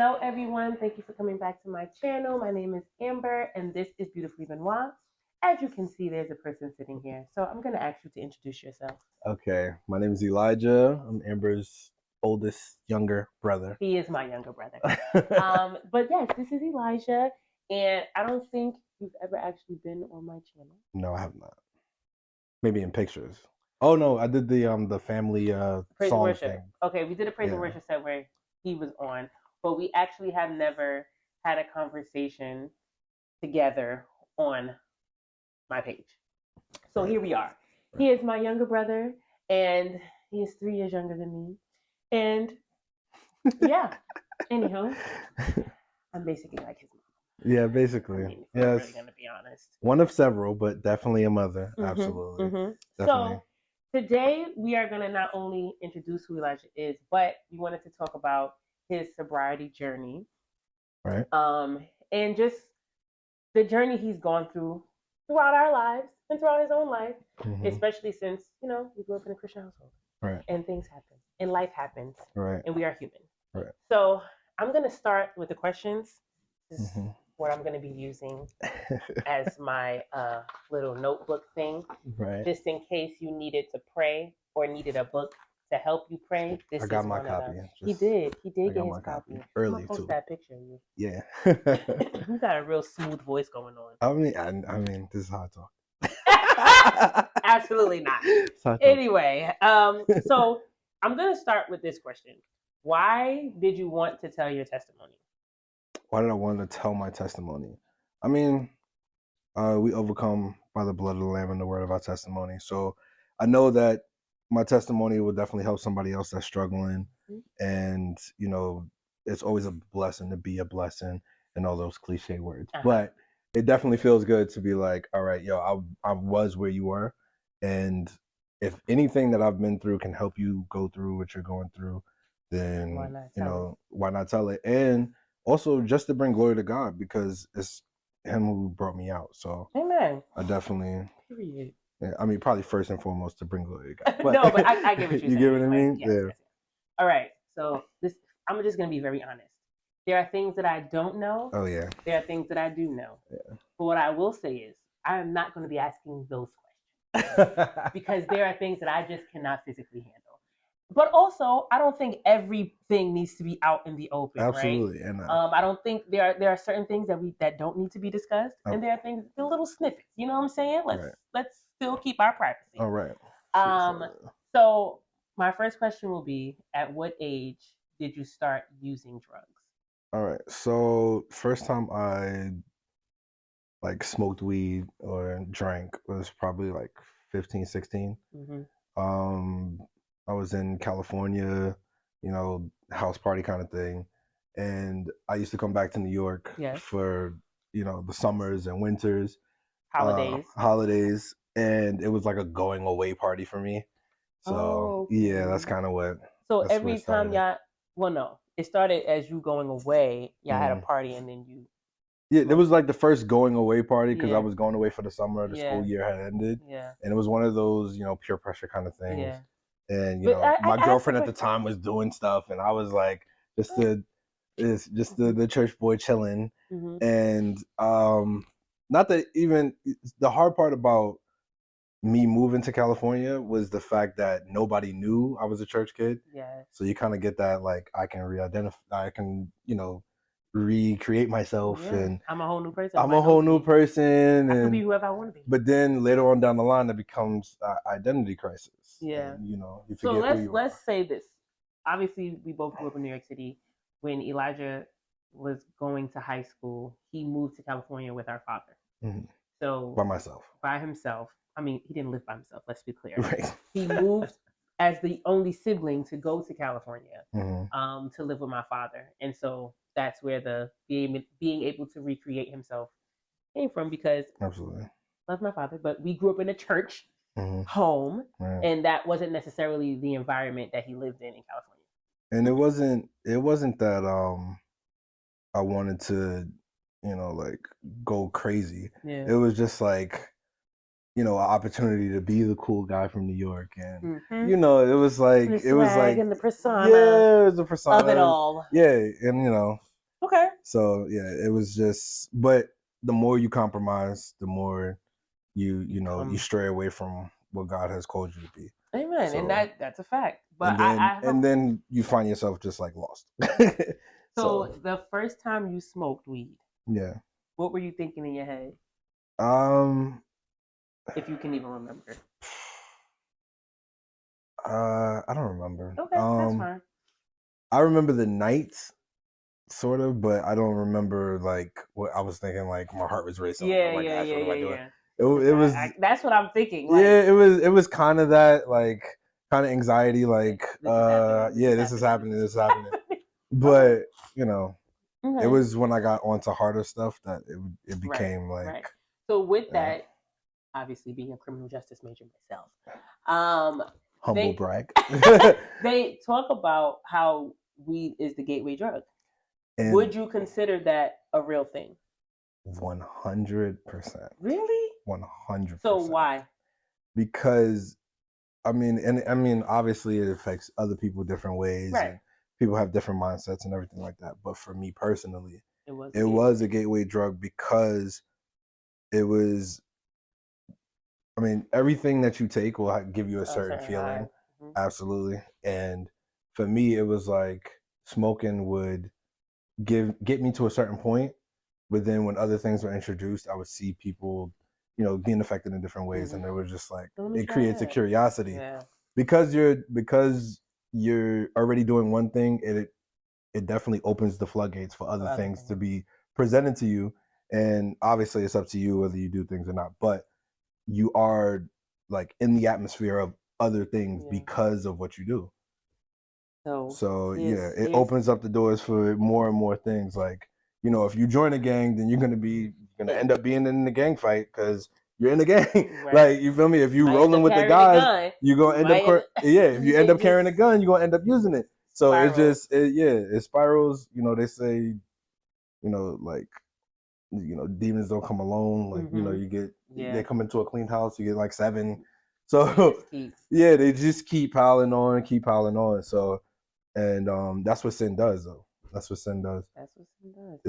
Hello, everyone. Thank you for coming back to my channel. My name is Amber, and this is Beautifully Benoit. As you can see, there's a person sitting here. So I'm going to ask you to introduce yourself. Okay, my name is Elijah. I'm Amber's oldest younger brother. He is my younger brother. But yes, this is Elijah, and I don't think you've ever actually been on my channel. No, I have not. Maybe in pictures. Oh no, I did the family Praise and song worship. thing. Okay, we did a praise and worship set where he was on, but we actually have never had a conversation together on my page. So here we are. He is my younger brother, and he is 3 years younger than me. And yeah, anywho, I'm basically like his mom. Yeah, basically. I mean, if we're really gonna be honest. One of several, but definitely a mother. Absolutely. Definitely. So today we are gonna not only introduce who Elijah is, but we wanted to talk about his sobriety journey. Right. And just the journey he's gone through throughout our lives and throughout his own life, especially since, we grew up in a Christian household. Right. And things happen. And life happens. Right. And we are human. Right. So I'm going to start with the questions. This is what I'm going to be using as my little notebook thing. Right. Just in case you needed to pray or needed a book to help you pray. This I got is my one copy. He did get his copy. Early post too. that picture of you. Yeah. You got a real smooth voice going on. I mean, this is how I talk. Absolutely not. Anyway, so I'm gonna start with this question. Why did you want to tell your testimony? Why did I want to tell my testimony? I mean, we overcome by the blood of the Lamb and the word of our testimony. So I know that my testimony will definitely help somebody else that's struggling. And, it's always a blessing to be a blessing and all those cliche words. But it definitely feels good to be like, all right, I was where you were. And if anything that I've been through can help you go through what you're going through, then, why not tell it? And also just to bring glory to God, because it's him who brought me out. So amen. I definitely, period. Yeah, I mean, probably first and foremost to bring glory to God. But, no, but I get what you're saying. You get what I mean? Yes. All right. So I'm just gonna be very honest. There are things that I don't know. Oh yeah. There are things that I do know. Yeah. But what I will say is I am not going to be asking those questions because there are things that I just cannot physically handle. But also, I don't think everything needs to be out in the open. Absolutely. Right? And I don't think there are certain things that don't need to be discussed, and there are things, the little snippets. You know what I'm saying? Let's still keep our privacy. All right. So my first question will be: at what age did you start using drugs? All right. So first time I smoked weed or drank was probably 15, 16. I was in California, house party kind of thing. And I used to come back to New York for, the summers and winters. Holidays. And it was like a going away party for me. So, yeah, that's kind of what. So every time it started as you going away. Y'all had a party and then you. Yeah, it was like the first going away party because I was going away for the summer. The school year had ended. Yeah. And it was one of those, peer pressure kind of things. Yeah. And, my girlfriend at the time was doing stuff and I was like, just the church boy chilling. And not that even the hard part about me moving to California was the fact that nobody knew I was a church kid. Yeah. So you kind of get that I can re-identify, I can, recreate myself and I'm a whole new person. I'm a whole new person. I can be whoever I want to be. But then later on down the line, it becomes identity crisis. Yeah. And, you forget so who you let's say this. Obviously, we both grew up in New York City. When Elijah was going to high school, he moved to California with our father. So by himself. I mean, he didn't live by himself. Let's be clear. Right. He moved as the only sibling to go to California to live with my father, and so that's where the being able to recreate himself came from. Because absolutely love my father, but we grew up in a church home, and that wasn't necessarily the environment that he lived in California. And it wasn't that I wanted to go crazy. Yeah. It was just an opportunity to be the cool guy from New York, and it was like the swag and the persona. Yeah, it was the persona of it all. Yeah, and Okay. So yeah, it was just. But the more you compromise, the more you stray away from what God has called you to be. Amen. So, And that's a fact. But and then you find yourself just like lost. So the first time you smoked weed, yeah. what were you thinking in your head? If you can even remember. I don't remember. Okay, that's fine. I remember the nights, sort of, but I don't remember like what I was thinking. Like my heart was racing. Yeah, Like, yeah, gosh, yeah, what am I yeah, doing? yeah. It was. That's what I'm thinking. Like, Yeah, it was kind of that, like, kind of anxiety, like, this is happening. yeah, this is happening, this is happening. Okay. But you know, it Okay. was when I got onto harder stuff that it Right, became like. right. So with that, obviously being a criminal justice major myself, Humble brag. they talk about how weed is the gateway drug. And would you consider that a real thing? 100%. Really? 100%. So why? Because I mean, obviously it affects other people different ways, Right. and people have different mindsets and everything like that. But for me personally, it was a gateway drug because it was. I mean, everything that you take will give you a certain feeling, mm-hmm. Absolutely. And for me, it was like smoking would get me to a certain point, but then when other things were introduced, I would see people, being affected in different ways, and it was just like it creates a curiosity. Yeah. Because you're already doing one thing, it definitely opens the floodgates for other things to be presented to you, and obviously it's up to you whether you do things or not, but you are like in the atmosphere of other things because of what you do. So yeah, it opens up the doors for more and more things. Like, if you join a gang, then you're gonna end up being in the gang fight because you're in the gang. Right. Like, you feel me? If you rolling with the guys, you're gonna end up if you end up carrying a gun, you're gonna end up using it. So it spirals. They say, like, demons don't come alone. Like, you get they come into a clean house, you get like 7. So they just keep piling on, keep piling on. So, and that's what sin does, though. That's what sin does.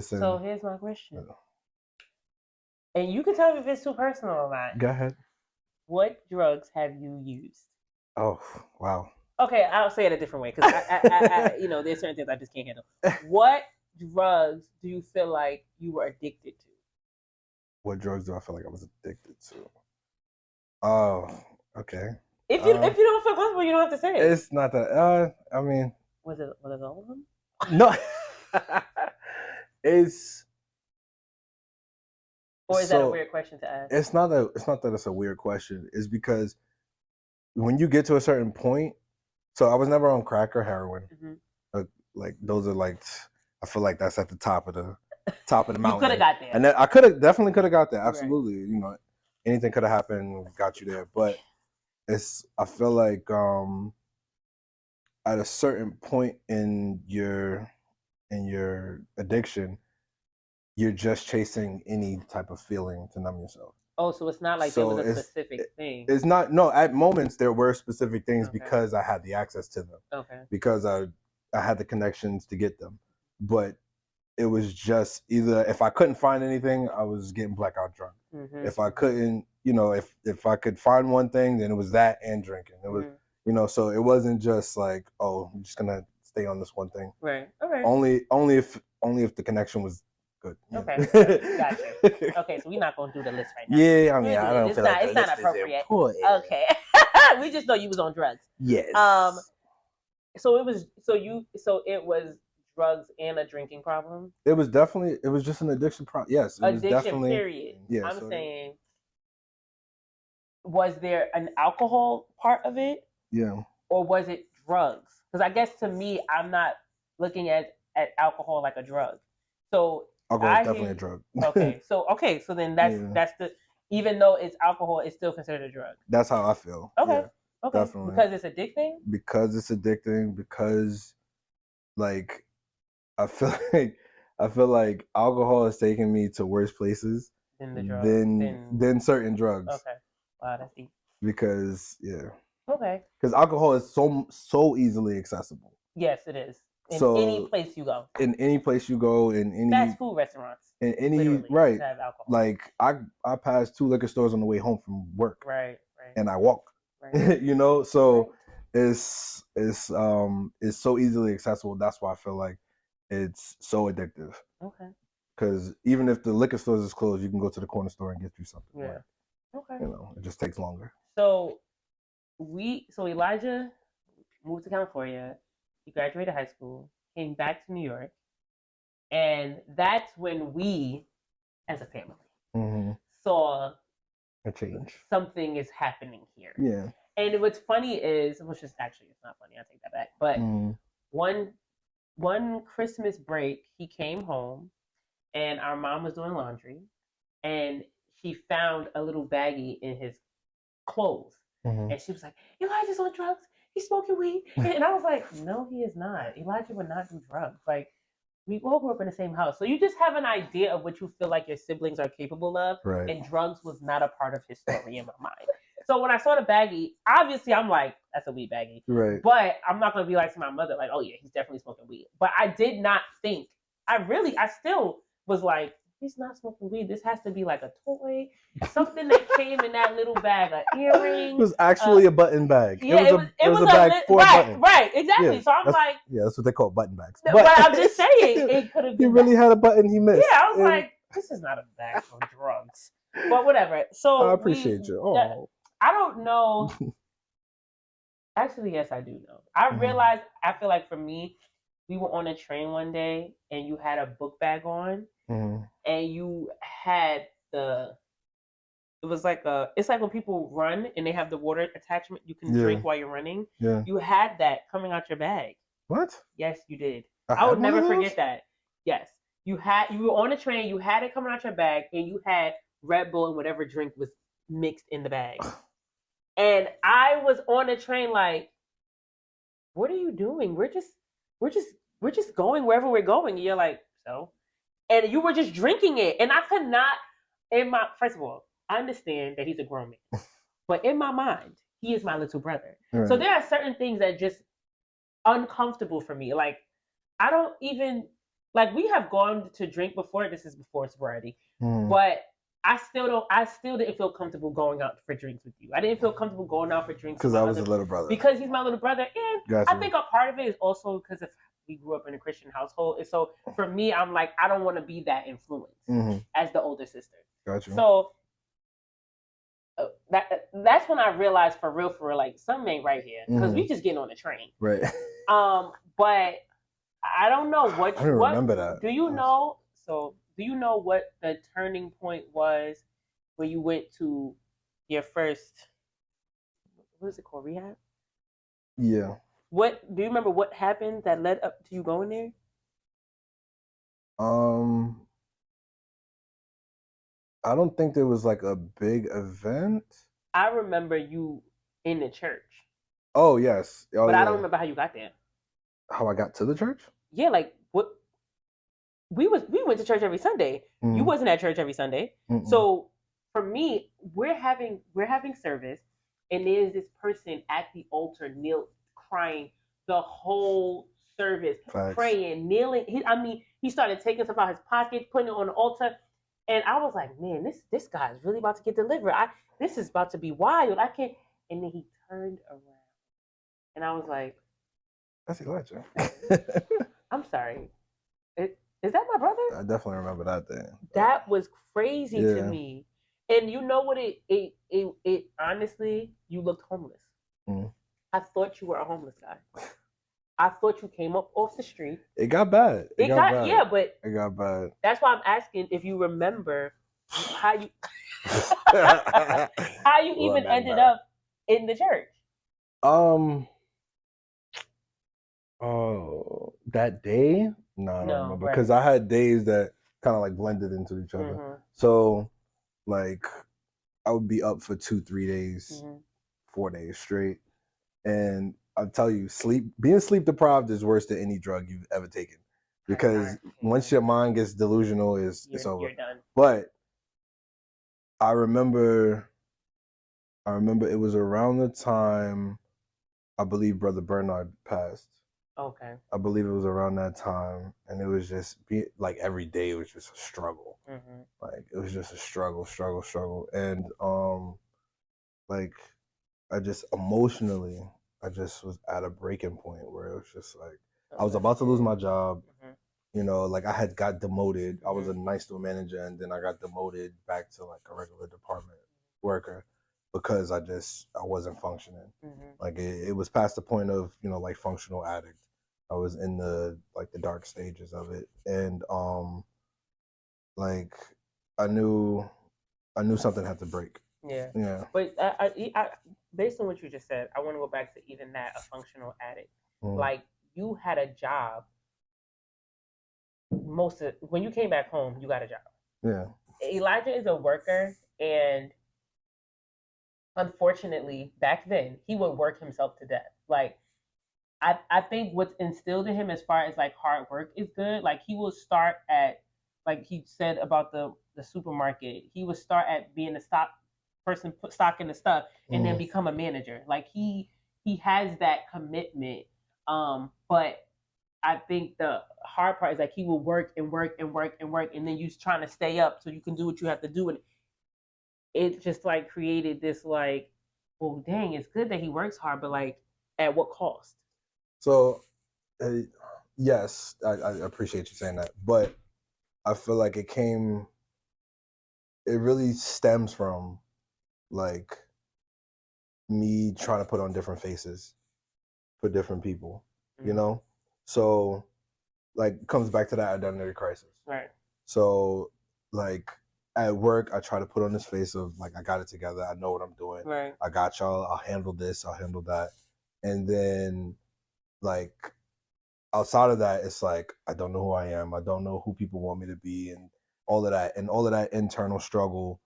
So here's my question, and you can tell me if it's too personal or not. Go ahead. What drugs have you used? Oh, wow. Okay, I'll say it a different way because I there's certain things I just can't handle. What drugs do you feel like you were addicted to? What drugs do I feel like I was addicted to? Oh, okay. If you don't feel comfortable, you don't have to say it. It's not that. I mean, was it all of them? No. It's. Or is that a weird question to ask? It's not that it's a weird question. It's because when you get to a certain point, so I was never on crack or heroin. Mm-hmm. Like those are like, I feel like that's at the top of the mountain. You could have got there. And I definitely could have got there. Absolutely. Right. Anything could have happened, got you there. But I feel like at a certain point in your addiction, you're just chasing any type of feeling to numb yourself. Oh, so it's not like there was a specific thing. It's not. No, at moments there were specific things because I had the access to them. Okay. Because I had the connections to get them, but it was just either if I couldn't find anything, I was getting blackout drunk. Mm-hmm. If I couldn't, if I could find one thing, then it was that and drinking. It was, so it wasn't just like, oh, I'm just gonna stay on this one thing. Right. Okay. Only if the connection was good. Okay. Gotcha. Okay, so we're not gonna do the list right now. Yeah, I mean, I don't feel like it's not appropriate. Okay. We just know you was on drugs. Yes. So it was drugs and a drinking problem? It was just an addiction problem. Yes. Addiction, period. Yeah. I'm saying, was there an alcohol part of it? Yeah. Or was it drugs? Because I guess to me, I'm not looking at alcohol like a drug. So alcohol is definitely a drug. So then that's the, even though it's alcohol, it's still considered a drug. That's how I feel. Okay. Yeah, okay. Definitely. Because it's addicting? Because like I feel like alcohol is taking me to worse places than certain drugs. Okay. Wow, that's deep. Because Okay. Because alcohol is so easily accessible. Yes, it is. In So any place you go. in any place you go, in any fast food restaurants. in any literally right, have alcohol. like I passed 2 liquor stores on the way home from work, Right. and I walk. Right. You know, so Right. it's so easily accessible. That's why I feel like it's so addictive. Okay. Because even if the liquor stores is closed, you can go to the corner store and get you something. Yeah. But, Okay. you know, it just takes longer. So Elijah moved to California. He graduated high school, came back to New York, and that's when we, as a family, saw a change. Something is happening here. Yeah. And what's funny is, which is actually it's not funny. I take that back. But one Christmas break, he came home, and our mom was doing laundry, and she found a little baggie in his clothes. And she was like, Elijah's on drugs. He's smoking weed. And I was like, no, he is not. Elijah would not do drugs. Like, we all grew up in the same house. So you just have an idea of what you feel like your siblings are capable of. Right. And drugs was not a part of his story in my mind. So when I saw the baggie, obviously I'm like, that's a weed baggie. Right. But I'm not going to be like to my mother, like, oh yeah, he's definitely smoking weed. But I did not think, I still was like, he's not smoking weed. This has to be like a toy, something that came in that little bag, an earring. It was actually a button bag. Yeah, it was a bag for buttons. Right, exactly. Yeah, so I'm like, yeah, that's what they call button bags. But I'm just saying, it could have been. He really had a button he missed. Yeah, I was like, this is not a bag for drugs. But whatever. So I appreciate you. Oh. I don't know. Actually, yes, I do know. I realized, I feel like for me, we were on a train one day and you had a book bag on and you had it was like it's like when people run and they have the water attachment you can drink while you're running. Yeah. You had that coming out your bag. What? Yes, you did. I would never forget that. Yes. You were on a train, you had it coming out your bag, and you had Red Bull and whatever drink was mixed in the bag. And I was on a train like, what are you doing? We're just going wherever we're going. And you're like, so? And you were just drinking it. And I could not, first of all, I understand that he's a grown man. But in my mind, he is my little brother. Right. So there are certain things that just uncomfortable for me. Like, I don't even, like, we have gone to drink before. This is before sobriety. But I still didn't feel comfortable going out for drinks with you. I didn't feel comfortable going out for drinks because I was a little brother. Because he's my little brother, and gotcha. I think a part of it is also because we grew up in a Christian household, and so for me, I'm like, I don't want to be that influence as the older sister. Gotcha. So that's when I realized for real, like something ain't right here because we just getting on the train, right? But I don't know what. I don't remember that. Do you know? So. Do you know what the turning point was when you went to your first, what is it called, rehab? Yeah. Do you remember what happened that led up to you going there? I don't think there was like a big event. I remember you in the church. Oh, yes. But I don't remember how you got there. How I got to the church? Yeah, like what? We went to church every Sunday. You wasn't at church every Sunday. So for me, we're having service, and there's this person at the altar crying the whole service, praying, kneeling. He started taking stuff out of his pocket, putting it on the altar, and I was like, man, this guy is really about to get delivered. This is about to be wild. I can't. And then he turned around, and I was like, that's Elijah. I'm sorry. Is that my brother? I definitely remember that day. That was crazy to me. And you know what? It honestly, you looked homeless. I thought you were a homeless guy. I thought you came up off the street. It got bad. It got bad. Yeah, but it got bad. That's why I'm asking if you remember how you even ended up in the church. Oh, that day? No, I don't remember. Because I had days that kind of like blended into each other. So, like, I would be up for 2-3 days, 4 days straight. And I'll tell you, being sleep deprived is worse than any drug you've ever taken. Because once your mind gets delusional, it's over. You're done. But I remember it was around the time I believe Brother Bernard passed. Okay. I believe it was around that time, and it was just like every day was just a struggle. Mm-hmm. Like it was just a struggle, and like I just emotionally, I just was at a breaking point where it was just like I was about to lose my job. Mm-hmm. You know, like I had got demoted. I was a nice to manager, and then I got demoted back to like a regular department worker because I wasn't functioning. Mm-hmm. Like it was past the point of like functional addict. I was in the dark stages of it, and like I knew something had to break. Yeah. Yeah. But I based on what you just said, I want to go back to even that, a functional addict. Like, you had a job. When you came back home, you got a job. Yeah. Elijah is a worker, and unfortunately, back then, he would work himself to death. Like, I think what's instilled in him as far as like hard work is good. Like, he will start at, like he said about the supermarket, he would start at being a stock person, put stock in the stuff, and then become a manager. Like, he has that commitment. But I think the hard part is like he will work and work and work and work, and then you trying to stay up so you can do what you have to do, and it just like created this like, well, dang, it's good that he works hard, but like, at what cost? So, yes, I appreciate you saying that, but I feel like it really stems from like me trying to put on different faces for different people, you know? So, like, comes back to that identity crisis. Right. So, like, at work, I try to put on this face of, like, I got it together. I know what I'm doing. Right. I got y'all. I'll handle this. I'll handle that. And then, like, outside of that, it's like, I don't know who I am. I don't know who people want me to be. And all of that. And all of that internal struggle,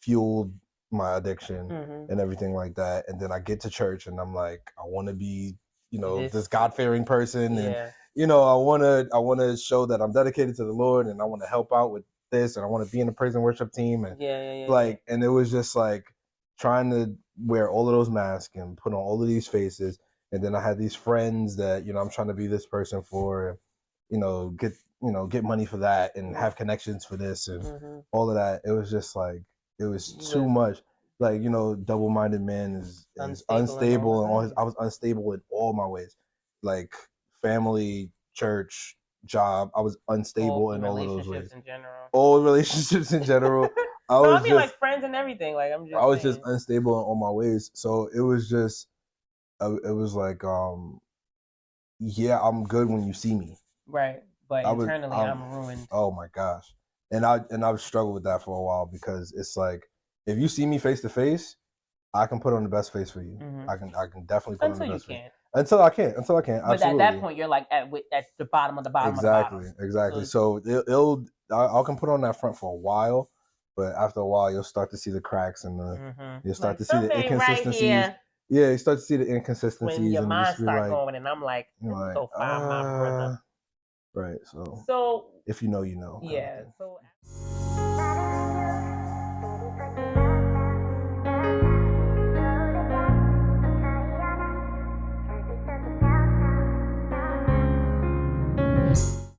fueled my addiction and everything like that. And then I get to church and I'm like, I want to be, this God-fearing person. Yeah. And, I want to show that I'm dedicated to the Lord and I want to help out with this and I want to be in the praise and worship team. And and it was just like trying to wear all of those masks and put on all of these faces. And then I had these friends that, I'm trying to be this person for, get money for that and have connections for this and all of that. It was just like, it was too much. Like, double-minded man is unstable in all his. I was unstable in all my ways, like family, church, job. I was unstable in all of those ways. In general. All relationships in general. I mean, like friends and everything. Like, I was just unstable in all my ways. So it was just, it was like, yeah, I'm good when you see me. Right, but internally, I'm ruined. Oh my gosh, and I've struggled with that for a while because it's like, if you see me face to face, I can put on the best face for you. I can definitely put on the best face. Until I can't. But absolutely. At that point, you're like at the bottom of the bottom. Exactly. So I can put on that front for a while, but after a while, you'll start to see the cracks and you'll start to see the inconsistencies. Right, yeah, you start to see the inconsistencies when your and mind just be start like, going, and I'm like, let me go find my brother. Right. So if you know, you know. Yeah. So.